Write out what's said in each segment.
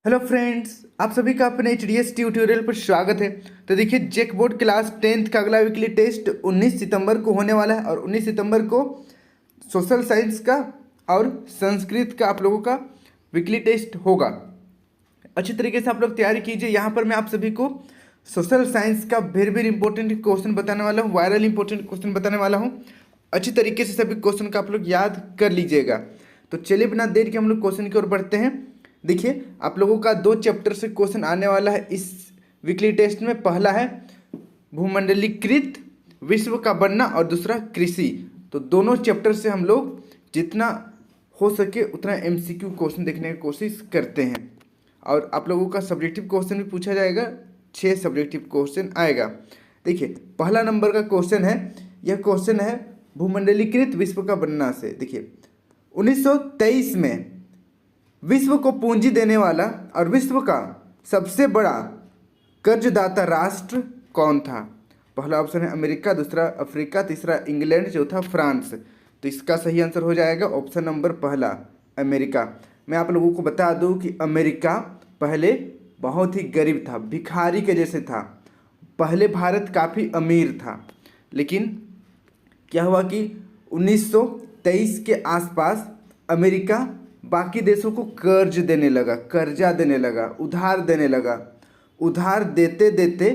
Hello friends, आप सभी का अपने एच ट्यूटोरियल पर स्वागत है। तो देखिए, जेक बोर्ड क्लास 10th का अगला वीकली टेस्ट 19 सितंबर को होने वाला है और 19 सितंबर को सोशल साइंस का और संस्कृत का आप लोगों का वीकली टेस्ट होगा। अच्छी तरीके से आप लोग तैयारी कीजिए। यहाँ पर मैं आप सभी को सोशल साइंस का वेरी वेरी इंपॉर्टेंट क्वेश्चन बताने वाला हूँ, वायरल इंपॉर्टेंट क्वेश्चन बताने वाला हूँ। अच्छी तरीके से सभी क्वेश्चन का आप लोग याद कर लीजिएगा। तो चलिए बिना देर के हम लोग क्वेश्चन की ओर बढ़ते हैं। देखिए, आप लोगों का 2 चैप्टर से क्वेश्चन आने वाला है इस वीकली टेस्ट में। पहला है भूमंडलीकृत विश्व का बनना और दूसरा कृषि। तो दोनों चैप्टर से हम लोग जितना हो सके उतना एमसीक्यू क्वेश्चन देखने की कोशिश करते हैं और आप लोगों का सब्जेक्टिव क्वेश्चन भी पूछा जाएगा। 6 सब्जेक्टिव क्वेश्चन आएगा। देखिए, पहला नंबर का क्वेश्चन है, यह क्वेश्चन है भूमंडलीकृत विश्व का बनना से। देखिए, 1923 में विश्व को पूंजी देने वाला और विश्व का सबसे बड़ा कर्जदाता राष्ट्र कौन था? पहला ऑप्शन है अमेरिका, दूसरा अफ्रीका, तीसरा इंग्लैंड, चौथा फ्रांस। तो इसका सही आंसर हो जाएगा ऑप्शन नंबर पहला, अमेरिका। मैं आप लोगों को बता दूं कि अमेरिका पहले बहुत ही गरीब था, भिखारी के जैसे था। पहले भारत काफ़ी अमीर था, लेकिन क्या हुआ कि 1923 के आसपास अमेरिका बाकी देशों को कर्जा देने लगा, उधार देने लगा। उधार देते देते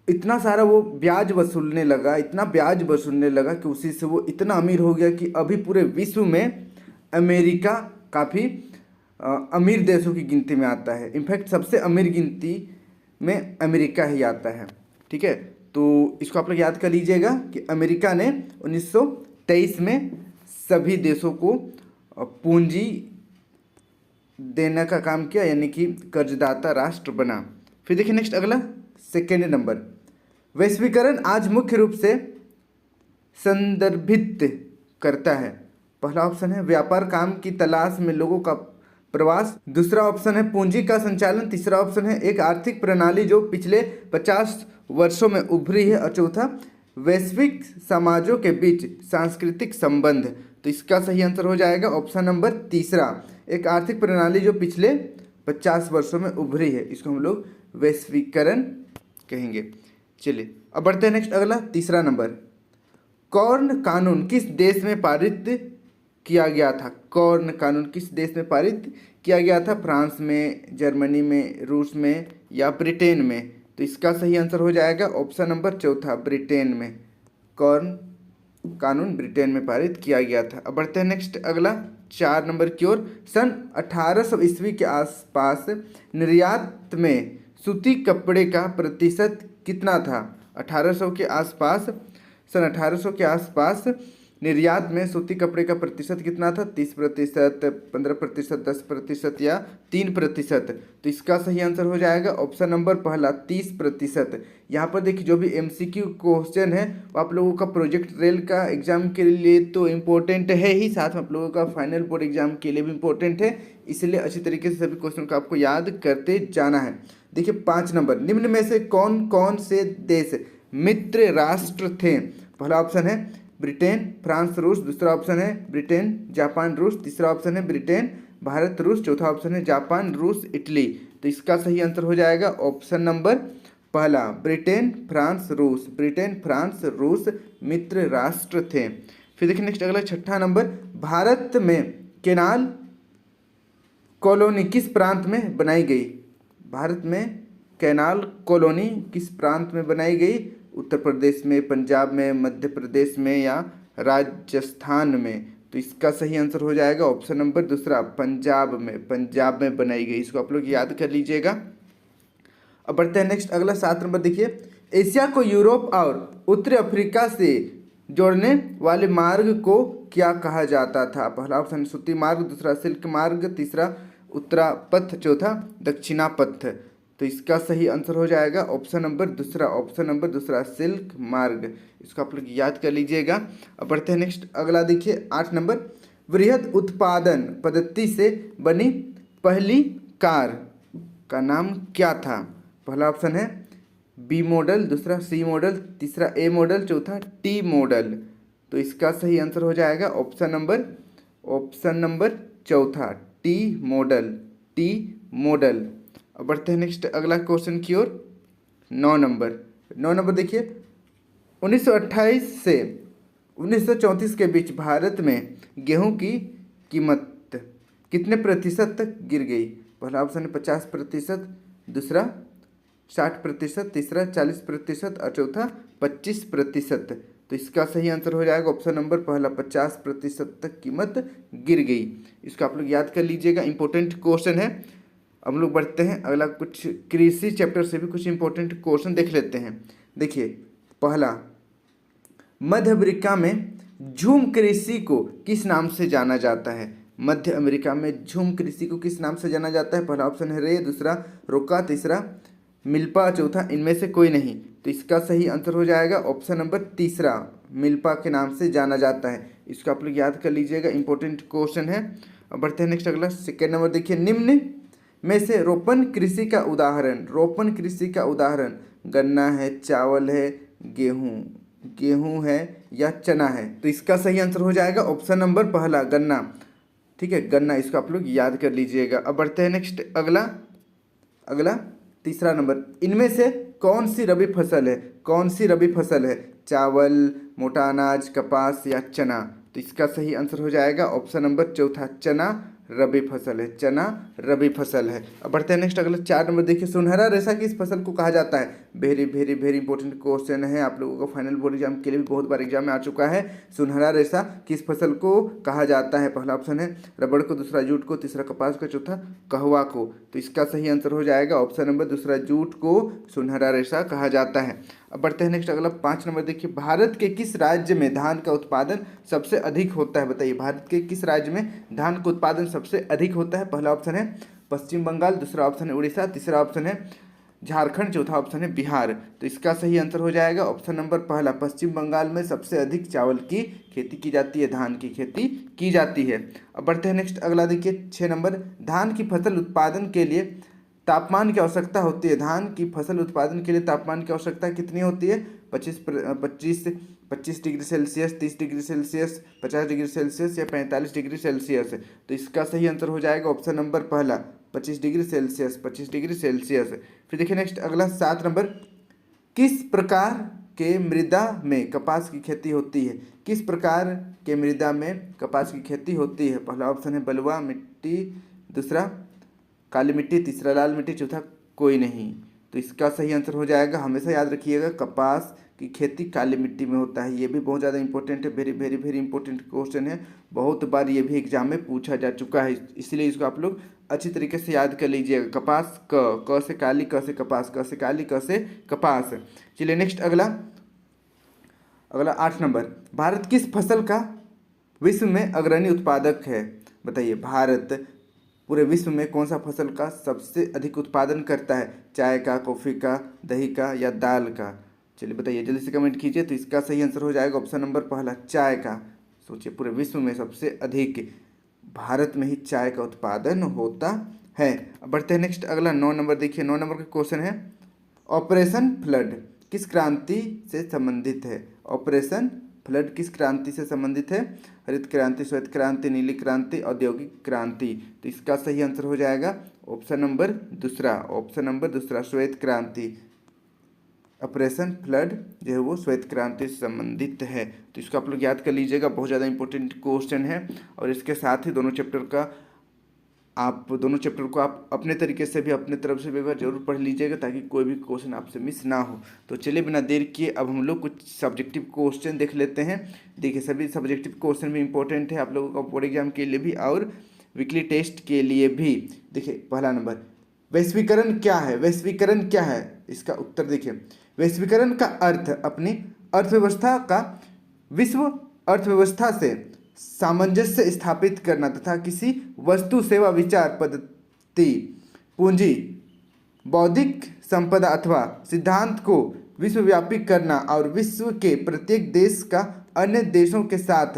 इतना सारा वो ब्याज वसूलने लगा कि उसी से वो इतना अमीर हो गया कि अभी पूरे विश्व में अमेरिका काफ़ी अमीर देशों की गिनती में आता है। इनफैक्ट सबसे अमीर गिनती में अमेरिका ही आता है। ठीक है, तो इसको आप लोग याद कर लीजिएगा कि अमेरिका ने 1923 में सभी देशों को पूंजी देने का काम किया, यानी कि कर्जदाता राष्ट्र बना। फिर देखिए नेक्स्ट अगला सेकेंड नंबर, वैश्वीकरण आज मुख्य रूप से संदर्भित करता है। पहला ऑप्शन है व्यापार काम की तलाश में लोगों का प्रवास, दूसरा ऑप्शन है पूंजी का संचालन, तीसरा ऑप्शन है एक आर्थिक प्रणाली जो पिछले 50 वर्षों में उभरी है और चौथा वैश्विक समाजों के बीच सांस्कृतिक संबंध। तो इसका सही आंसर हो जाएगा ऑप्शन नंबर तीसरा, एक आर्थिक प्रणाली जो पिछले 50 वर्षों में उभरी है। इसको हम लोग वैश्वीकरण कहेंगे। चलिए अब बढ़ते हैं नेक्स्ट अगला तीसरा नंबर, कॉर्न कानून किस देश में पारित किया गया था? कॉर्न कानून किस देश में पारित किया गया था? फ्रांस में, जर्मनी में, रूस में या ब्रिटेन में? तो इसका सही आंसर हो जाएगा ऑप्शन नंबर चौथा, ब्रिटेन में। कॉर्न कानून ब्रिटेन में पारित किया गया था। अब बढ़ते हैं नेक्स्ट अगला 4 नंबर की ओर, सन 1800 ईस्वी के आसपास निर्यात में सूती कपड़े का प्रतिशत कितना था? 1800 के आसपास, सन 1800 के आसपास निर्यात में सूती कपड़े का प्रतिशत कितना था? 30%, 15%, 10% या 3%? तो इसका सही आंसर हो जाएगा ऑप्शन नंबर पहला, 30%। यहाँ पर देखिए, जो भी एमसीक्यू क्वेश्चन है वो आप लोगों का प्रोजेक्ट रेल का एग्जाम के लिए तो इम्पोर्टेंट है ही, साथ में आप लोगों का फाइनल बोर्ड एग्जाम के लिए भी इम्पोर्टेंट है। इसलिए अच्छी तरीके से सभी क्वेश्चन को आपको याद करते जाना है। देखिए 5 नंबर, निम्न में से कौन कौन से देश मित्र राष्ट्र थे? पहला ऑप्शन है ब्रिटेन, फ्रांस, रूस, दूसरा ऑप्शन है ब्रिटेन, जापान, रूस, तीसरा ऑप्शन है ब्रिटेन, भारत, रूस, चौथा ऑप्शन है जापान, रूस, इटली। तो इसका सही आंसर हो जाएगा ऑप्शन नंबर पहला, ब्रिटेन, फ्रांस, रूस। ब्रिटेन, फ्रांस, रूस मित्र राष्ट्र थे। फिर देखिए नेक्स्ट अगला 6ठा नंबर, भारत में केनाल कॉलोनी किस प्रांत में बनाई गई? भारत में कैनाल कॉलोनी किस प्रांत में बनाई गई? उत्तर प्रदेश में, पंजाब में, मध्य प्रदेश में या राजस्थान में? तो इसका सही आंसर हो जाएगा ऑप्शन नंबर दूसरा, पंजाब में बनाई गई। इसको आप लोग याद कर लीजिएगा। अब बढ़ते हैं नेक्स्ट अगला 7 नंबर, देखिए एशिया को यूरोप और उत्तरी अफ्रीका से जोड़ने वाले मार्ग को क्या कहा जाता था? पहला ऑप्शन सूती मार्ग, दूसरा सिल्क मार्ग, तीसरा उत्तरापथ, चौथा दक्षिणापथ। तो इसका सही आंसर हो जाएगा ऑप्शन नंबर दूसरा, सिल्क मार्ग। इसको आप लोग याद कर लीजिएगा। अब बढ़ते हैं नेक्स्ट अगला, देखिए 8 नंबर, वृहद उत्पादन पद्धति से बनी पहली कार का नाम क्या था? पहला ऑप्शन है बी मॉडल, दूसरा सी मॉडल, तीसरा ए मॉडल, चौथा टी मॉडल। तो इसका सही आंसर हो जाएगा ऑप्शन नंबर चौथा, टी मॉडल। अब बढ़ते हैं नेक्स्ट अगला क्वेश्चन की ओर। 9 नंबर देखिए, 1928 से 1934 के बीच भारत में गेहूं की कीमत कितने प्रतिशत तक गिर गई? पहला ऑप्शन है 50%, दूसरा 60%, तीसरा 40% और चौथा 25%। तो इसका सही आंसर हो जाएगा ऑप्शन नंबर पहला, 50% तक कीमत गिर गई। इसको आप लोग याद कर लीजिएगा, इंपॉर्टेंट क्वेश्चन है। अब हम लोग बढ़ते हैं अगला, कुछ कृषि चैप्टर से भी कुछ इंपॉर्टेंट क्वेश्चन देख लेते हैं। देखिए पहला, मध्य अमेरिका में झूम कृषि को किस नाम से जाना जाता है? मध्य अमेरिका में झूम कृषि को किस नाम से जाना जाता है? पहला ऑप्शन है रे, दूसरा रोका, तीसरा मिल्पा, चौथा इनमें से कोई नहीं। तो इसका सही आंसर हो जाएगा ऑप्शन नंबर तीसरा, मिल्पा के नाम से जाना जाता है। इसको आप लोग याद कर लीजिएगा, इंपॉर्टेंट क्वेश्चन है। अब बढ़ते हैं नेक्स्ट अगला, सेकेंड नंबर देखिए, निम्न में से रोपण कृषि का उदाहरण, रोपण कृषि का उदाहरण गन्ना है, चावल है, गेहूं है या चना है? तो इसका सही आंसर हो जाएगा ऑप्शन नंबर पहला, गन्ना। ठीक है, गन्ना, इसको आप लोग याद कर लीजिएगा। अब बढ़ते हैं नेक्स्ट अगला तीसरा नंबर, इनमें से कौन सी रबी फसल है? कौन सी रबी फसल है? चावल, मोटा अनाज, कपास या चना? तो इसका सही आंसर हो जाएगा ऑप्शन नंबर चौथा, चना रबी फसल है, चना रबी फसल है। अब बढ़ते हैं नेक्स्ट अगला 4 नंबर देखिए, सुनहरा रेशा किस फसल को कहा जाता है? Very very very important question है, आप लोगों को फाइनल बोर्ड एग्जाम के लिए भी बहुत बार एग्जाम में आ चुका है। सुनहरा रेशा किस फसल को कहा जाता है? पहला ऑप्शन है रबड़ को, दूसरा जूट को, तीसरा कपास को, चौथा कहवा को। तो इसका सही आंसर हो जाएगा ऑप्शन नंबर दूसरा, जूट को सुनहरा रेशा कहा जाता है। अब बढ़ते हैं नेक्स्ट अगला 5 नंबर देखिए, भारत के किस राज्य में धान का उत्पादन सबसे अधिक होता है? बताइए, भारत के किस राज्य में धान का उत्पादन सबसे अधिक होता है? पहला ऑप्शन है पश्चिम बंगाल, दूसरा ऑप्शन है उड़ीसा, तीसरा ऑप्शन है झारखंड, चौथा ऑप्शन है बिहार। तो इसका सही आंसर हो जाएगा ऑप्शन नंबर पहला, पश्चिम बंगाल में सबसे अधिक चावल की खेती की जाती है, धान की खेती की जाती है। अब बढ़ते हैं नेक्स्ट अगला देखिए 6 नंबर, धान की फसल उत्पादन के लिए तापमान की आवश्यकता होती है? धान की फसल उत्पादन के लिए तापमान की आवश्यकता कितनी होती है? 25 degree Celsius, 30 degree Celsius, 50 degree Celsius या 45 डिग्री सेल्सियस। तो इसका सही आंसर हो जाएगा ऑप्शन नंबर पहला, 25 डिग्री सेल्सियस, 25 डिग्री सेल्सियस। फिर देखिए नेक्स्ट अगला 7 नंबर, किस प्रकार के मृदा में कपास की खेती होती है? किस प्रकार के मृदा में कपास की खेती होती है? पहला ऑप्शन है बलुआ मिट्टी, दूसरा काली मिट्टी, तीसरा लाल मिट्टी, चौथा कोई नहीं। तो इसका सही आंसर हो जाएगा, हमेशा याद रखिएगा, कपास की खेती काली मिट्टी में होता है। ये भी बहुत ज़्यादा इंपॉर्टेंट है, very very very important question है, बहुत बार ये भी एग्जाम में पूछा जा चुका है, इसलिए इसको आप लोग अच्छी तरीके से याद कर लीजिएगा। कपास क से काली, क से कपास, क से काली, क से कपास। चलिए नेक्स्ट अगला 8 नंबर, भारत किस फसल का विश्व में अग्रणी उत्पादक है? बताइए, भारत पूरे विश्व में कौन सा फसल का सबसे अधिक उत्पादन करता है? चाय का, कॉफ़ी का, दही का या दाल का? चलिए बताइए, जल्दी से कमेंट कीजिए। तो इसका सही आंसर हो जाएगा ऑप्शन नंबर पहला, चाय का। सोचिए, पूरे विश्व में सबसे अधिक भारत में ही चाय का उत्पादन होता है। अब बढ़ते हैं नेक्स्ट अगला 9 नंबर देखिए, 9 नंबर का क्वेश्चन है, ऑपरेशन फ्लड किस क्रांति से संबंधित है? ऑपरेशन फ्लड किस क्रांति से संबंधित है? हरित क्रांति, श्वेत क्रांति, नीली क्रांति, औद्योगिक क्रांति? तो इसका सही आंसर हो जाएगा ऑप्शन नंबर दूसरा, श्वेत क्रांति। ऑपरेशन फ्लड जो है वो श्वेत क्रांति से संबंधित है। तो इसको आप लोग याद कर लीजिएगा, बहुत ज़्यादा इंपॉर्टेंट क्वेश्चन है। और इसके साथ ही दोनों चैप्टर को आप अपने तरीके से भी, अपने तरफ से भी एक बार जरूर पढ़ लीजिएगा, ताकि कोई भी क्वेश्चन आपसे मिस ना हो। तो चलिए बिना देर किए अब हम लोग कुछ सब्जेक्टिव क्वेश्चन देख लेते हैं। देखिए, सभी सब्जेक्टिव क्वेश्चन भी इंपॉर्टेंट है आप लोगों का बोर्ड एग्जाम के लिए भी और वीकली टेस्ट के लिए भी। देखिए पहला नंबर, वैश्वीकरण क्या है? वैश्वीकरण क्या है? इसका उत्तर देखिए, वैश्वीकरण का अर्थ अपनी अर्थव्यवस्था का विश्व अर्थव्यवस्था से सामंजस्य स्थापित करना तथा किसी वस्तु, सेवा, विचार, पद्धति, पूंजी, बौद्धिक संपदा अथवा सिद्धांत को विश्वव्यापी करना और विश्व के प्रत्येक देश का अन्य देशों के साथ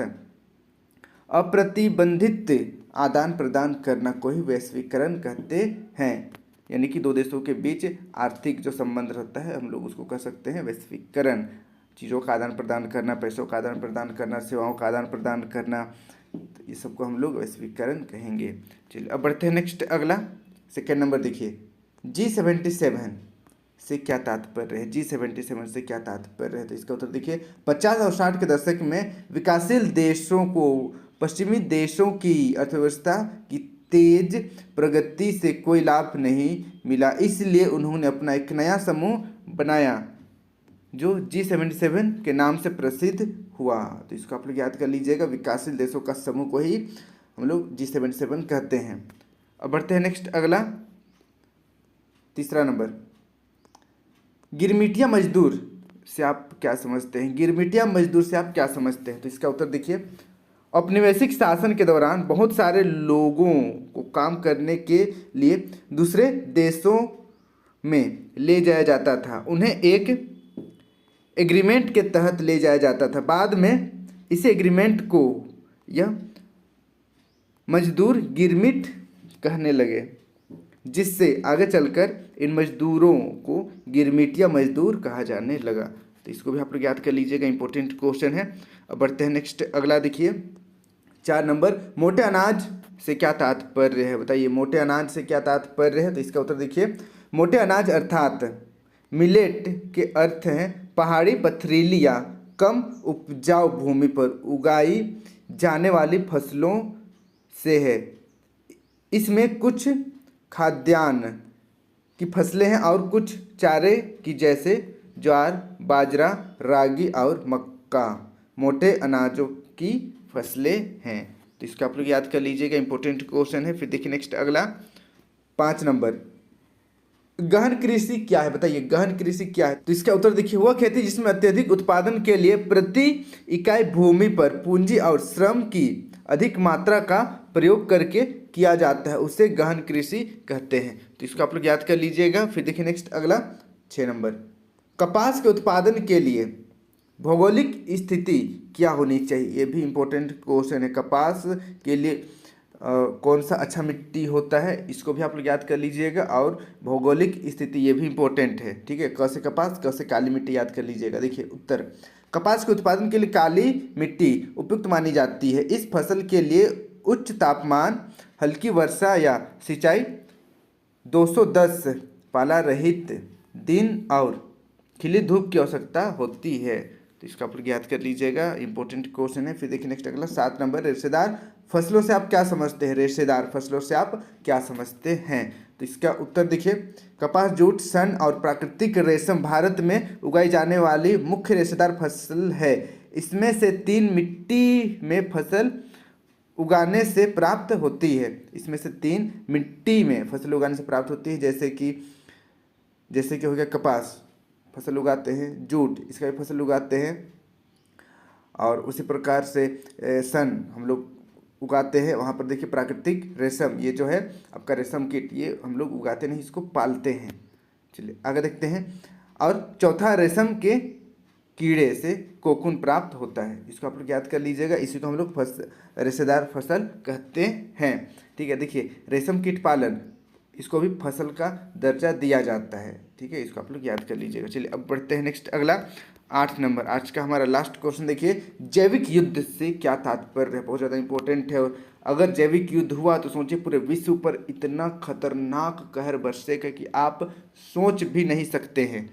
अप्रतिबंधित आदान प्रदान करना को ही वैश्वीकरण कहते हैं। यानी कि दो देशों के बीच आर्थिक जो संबंध रहता है, हम लोग उसको कह सकते हैं वैश्वीकरण। चीज़ों का आदान प्रदान करना, पैसों का आदान प्रदान करना, सेवाओं का आदान प्रदान करना, तो ये सबको हम लोग वैश्वीकरण कहेंगे। चलिए अब बढ़ते हैं नेक्स्ट अगला सेकेंड नंबर देखिए, G77 से क्या तात्पर्य है? G77 से क्या तात्पर्य है? तो इसका उत्तर देखिए, 50 और 60 के दशक में विकासशील देशों को पश्चिमी देशों की अर्थव्यवस्था की तेज प्रगति से कोई लाभ नहीं मिला, इसलिए उन्होंने अपना एक नया समूह बनाया जो G77 के नाम से प्रसिद्ध हुआ। तो इसको आप लोग याद कर लीजिएगा, विकासशील देशों का समूह को ही हम लोग G77 कहते हैं। अब बढ़ते हैं नेक्स्ट, अगला तीसरा नंबर, गिरमिटिया मजदूर से आप क्या समझते हैं? गिरमिटिया मजदूर से आप क्या समझते हैं? तो इसका उत्तर देखिए, औपनिवेशिक शासन के दौरान बहुत सारे लोगों को काम करने के लिए दूसरे देशों में ले जाया जाता था। उन्हें एक एग्रीमेंट के तहत ले जाया जाता था। बाद में इस एग्रीमेंट को यह मजदूर गिरमिट कहने लगे, जिससे आगे चलकर इन मजदूरों को गिरमिटिया मजदूर कहा जाने लगा। तो इसको भी आप लोग याद कर लीजिएगा, इंपॉर्टेंट क्वेश्चन है। अब बढ़ते हैं नेक्स्ट, अगला देखिए 4 नंबर, मोटे अनाज से क्या तात्पर्य है? बताइए, मोटे अनाज से क्या तात्पर्य है? तो इसका उत्तर देखिए, मोटे अनाज अर्थात मिलेट के अर्थ हैं पहाड़ी, पथरीली या कम उपजाऊ भूमि पर उगाई जाने वाली फसलों से है। इसमें कुछ खाद्यान्न की फसलें हैं और कुछ चारे की, जैसे ज्वार, बाजरा, रागी और मक्का मोटे अनाजों की फसलें हैं। तो इसको आप लोग याद कर लीजिएगा, इंपॉर्टेंट क्वेश्चन है। फिर देखिए नेक्स्ट, अगला 5 नंबर, गहन कृषि क्या है? बताइए, गहन कृषि क्या है? तो इसका उत्तर देखिए, वह खेती जिसमें अत्यधिक उत्पादन के लिए प्रति इकाई भूमि पर पूंजी और श्रम की अधिक मात्रा का प्रयोग करके किया जाता है, उसे गहन कृषि कहते हैं। तो इसको आप लोग याद कर लीजिएगा। फिर देखिए नेक्स्ट, अगला 6 नंबर, कपास के उत्पादन के लिए भौगोलिक स्थिति क्या होनी चाहिए? ये भी इम्पोर्टेंट क्वेश्चन है। कपास के लिए कौन सा अच्छा मिट्टी होता है, इसको भी आप लोग याद कर लीजिएगा। और भौगोलिक स्थिति ये भी इम्पोर्टेंट है, ठीक है। क से कपास, क से काली मिट्टी याद कर लीजिएगा। देखिए उत्तर, कपास के उत्पादन के लिए काली मिट्टी उपयुक्त मानी जाती है। इस फसल के लिए उच्च तापमान, हल्की वर्षा या सिंचाई, 210 पाला रहित दिन और खिली धूप की आवश्यकता होती है। तो इसका आप लोग याद कर लीजिएगा, इंपॉर्टेंट क्वेश्चन है। फिर देखिए नेक्स्ट, अगला 7 नंबर, रेशेदार फसलों से आप क्या समझते हैं? रेशेदार फसलों से आप क्या समझते हैं? तो इसका उत्तर देखिए, कपास, जूट, सन और प्राकृतिक रेशम भारत में उगाई जाने वाली मुख्य रेशेदार फसल है। इसमें से 3 मिट्टी में फसल उगाने से प्राप्त होती है। इसमें से 3 मिट्टी में फसल उगाने से प्राप्त होती है, जैसे कि हो गया कपास फसल उगाते हैं, जूट इसका भी फसल उगाते हैं, और उसी प्रकार से सन हम लोग उगाते हैं। वहाँ पर देखिए प्राकृतिक रेशम, ये जो है आपका रेशम कीट, ये हम लोग उगाते नहीं, इसको पालते हैं। चलिए आगे देखते हैं। और चौथा, रेशम के कीड़े से कोकून प्राप्त होता है। इसको आप लोग याद कर लीजिएगा, इसी को हम लोग रेशेदार फसल कहते हैं, ठीक है। देखिए रेशम कीट पालन, इसको भी फसल का दर्जा दिया जाता है, ठीक है। इसको आप लोग याद कर लीजिएगा। चलिए अब बढ़ते हैं नेक्स्ट, अगला 8 नंबर, आज का हमारा लास्ट क्वेश्चन देखिए, जैविक युद्ध से क्या तात्पर्य है? बहुत ज़्यादा इंपॉर्टेंट है। और अगर जैविक युद्ध हुआ तो सोचिए पूरे विश्व पर इतना खतरनाक कहर बरसेगा कि आप सोच भी नहीं सकते हैं।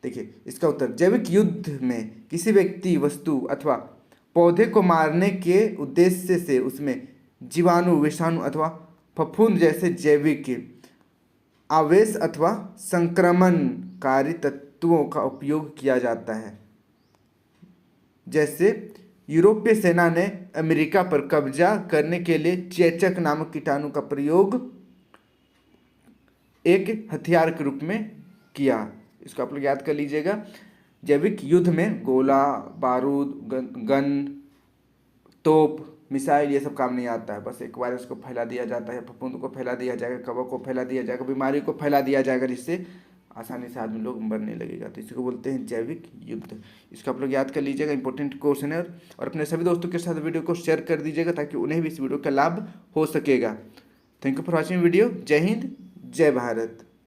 देखिए इसका उत्तर, जैविक युद्ध में किसी व्यक्ति, वस्तु अथवा पौधे को मारने के उद्देश्य से उसमें जीवाणु, विषाणु अथवा फफूंद जैसे जैविक आवेश अथवा संक्रमणकारी तत्वों का उपयोग किया जाता है। जैसे यूरोपीय सेना ने अमेरिका पर कब्जा करने के लिए चेचक नामक कीटाणु का प्रयोग एक हथियार के रूप में किया। इसको आप लोग याद कर लीजिएगा। जैविक युद्ध में गोला बारूद, गन, तोप, मिसाइल ये सब काम नहीं आता है। बस एक वायरस को फैला दिया जाता है, फफूंद को फैला दिया जाएगा, कवक को फैला दिया जाएगा, बीमारी को फैला दिया जाएगा, जिससे आसानी से आदमी लोग मरने लगेगा। तो इसी को बोलते हैं जैविक युद्ध। इसको आप लोग याद कर लीजिएगा, इंपॉर्टेंट क्वेश्चन है। और अपने सभी दोस्तों के साथ वीडियो को शेयर कर दीजिएगा ताकि उन्हें भी इस वीडियो का लाभ हो सकेगा। Thank you for watching video. जय हिंद, जय भारत।